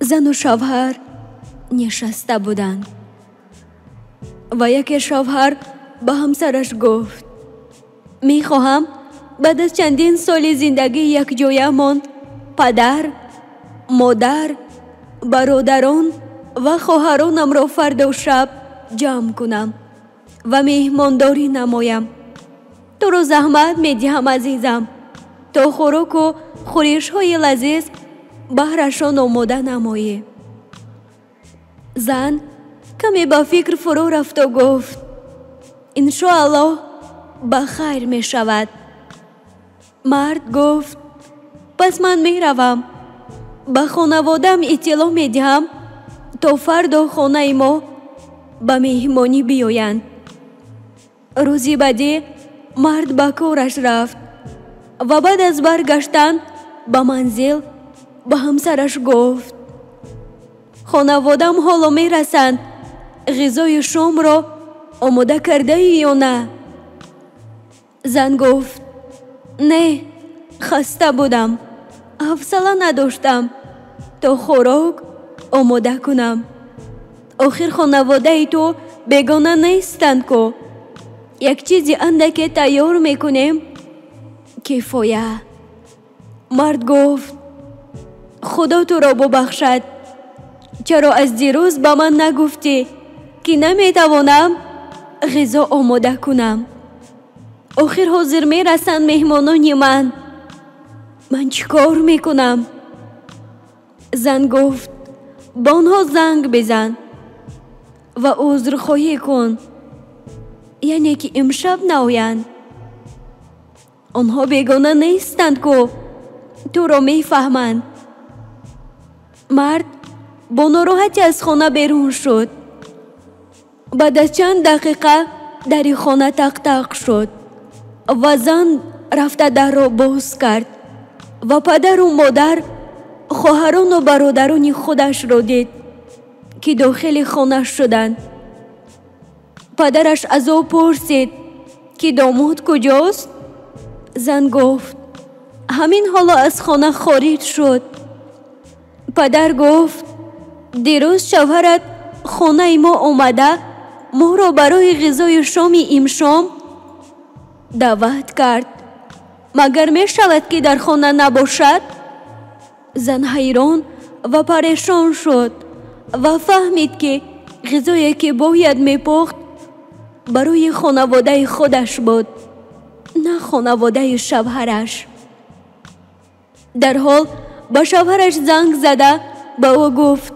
زن و شوهر نشسته بودند و یک شوهر به همسرش گفت میخواهم بعد از چندین سال زندگی یک جایمان پدر، مادر، برادران و خواهرانم را فردا شب جمع کنم و مهمانداری نمایم. تو را زحمت میدهم عزیزم تا خوراک و خورش های لذیذ بهرشان آماده نمایی. زن کمی به فکر فرو رفت و گفت انشاءالله به خیر می شود. مرد گفت پس من می روم، به خانوادم اطلاع می دهم تا فردا خانه ما به مهمانی بیایند. روزی بعدی مرد به کارش رفت و بعد از برگشتن به منزل به همسرش گفت خانوادم حالا می رسند، غذای شام را آماده کرده ای یا نه؟ زن گفت نه، خسته بودم، حوصله نداشتم تا خوراک آماده کنم. آخر خانواده ای تو بیگانه نیستند که یک چیزی اندکی تیار میکنیم کفایه. مرد گفت خدا تو را ببخشد، چرا از دیروز به من نگفتی که نمیتوانم غذا آماده کنم؟ آخر حاضر میرسند مهمانان من چیکار میکنم؟ زن گفت با آنها زنگ بزن و عذرخواهی کن، یعنی که امشب نآیند. آنها بیگانه نیستند که تو را میفهمند. مرد با ناراحتی از خانه بیرون شد. بعد از چند دقیقه در خانه تق تق شد و زن رفته در را باز کرد و پدر و مادر، خواهران و برادران خودش را دید که داخل خانه شدند. پدرش از او پرسید که داماد کجاست؟ زن گفت همین حالا از خانه خارج شد. پدر گفت دیروز شوهرت خانه ما آمده ما را برای غذای شام امشام دعوت کرد، مگر می شود که در خانه نباشد؟ زن حیران و پریشان شد و فهمید که غذایی که باید می پخت برای خانواده خودش بود، نه خانواده شوهرش. در حال با شوهرش زنگ زده با او گفت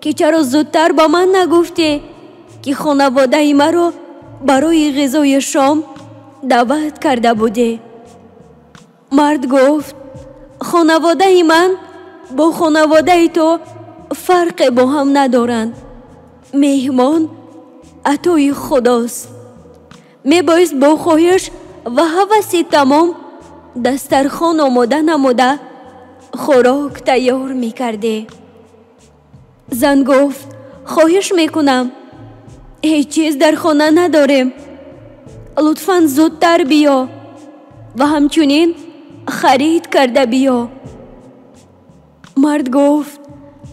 که چرا زودتر با من نگفتی که خانواده مرا برای غذای شام دعوت کرده بودی؟ مرد گفت خانواده من با خانواده تو فرق با هم ندارند. مهمان عطای خداست. می باید با خواهش و هوس تمام دسترخوان آماده نموده خوراک تیار می کرده. زن گفت خواهش می کنم، هیچ چیز در خانه نداریم، لطفاً زودتر بیا و همچنین خرید کرده بیا. مرد گفت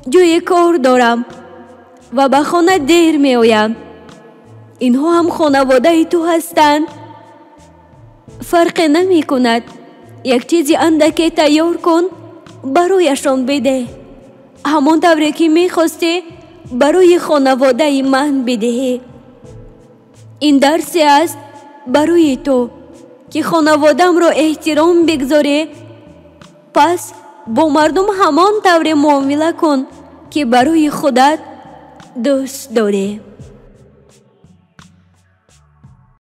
جای کار دارم و به خانه دیر می آیم. اینها هم خانواده تو هستند. فرق نمی کند، یک چیزی اندکی تیار کن برایشان بده، همان طوری که می خواستی برای خانواده من بدهی. این درسی است برای تو که خانوادم را احترام بگذاری، پس با مردم همان طور معامله کن که برای خودت دوست داری.